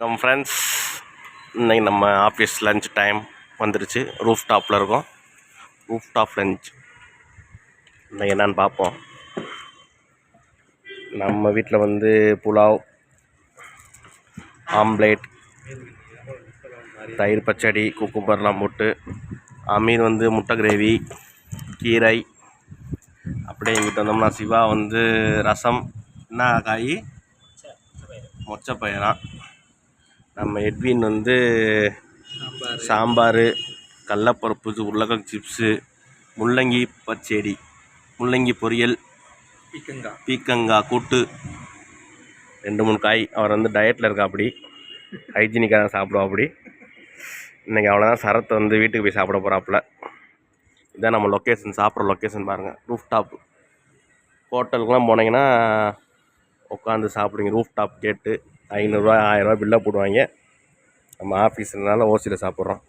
நம்ம ஃப்ரெண்ட்ஸ், இன்றைக்கி நம்ம ஆஃபீஸ் லஞ்ச் டைம் வந்துருச்சு. ரூஃப் டாப்பில் இருக்கோம். ரூஃப் டாப் லஞ்ச் இன்றைக்கி என்னன்னு பார்ப்போம். நம்ம வீட்டில் வந்து புலாவ், ஆம்லேட், தயிர் பச்சடி, குக்கும்பர்லாம் போட்டு, அமீர் வந்து முட்டை கிரேவி, கீரை. அப்படியே இங்கிட்ட வந்தோம்னா சிவா வந்து ரசம், என்ன காய், மொச்சப்பயிரா. நம்ம எட்வின் வந்து சாம்பார், கடலப்பருப்பு, உருளைக்கிழங்கு சிப்ஸு, முள்ளங்கி பச்சடி, முள்ளங்கி பொரியல், பீக்கங்காய் கூட்டு, 2-3 காய். அவர் வந்து டயட்டில் இருக்கா, அப்படி ஹைஜீனிக்காக தான் சாப்பிடுவா. அப்படி இன்றைக்கி அவ்வளோதான். சரத்தை வந்து வீட்டுக்கு போய் சாப்பிட போகிறாப்புல. இதான் நம்ம லொக்கேஷன், சாப்பிட்ற லொக்கேஷன் பாருங்கள். Roof top. ஹோட்டலுக்குலாம் போனீங்கன்னா உட்காந்து சாப்பிடுங்க. ரூஃப் டாப் கேட்டு 500 ரூபா 1000 ரூபா பில்லாக போடுவாங்க. நம்ம ஆஃபீஸ்னால ஓசியில் சாப்பிட்றோம்.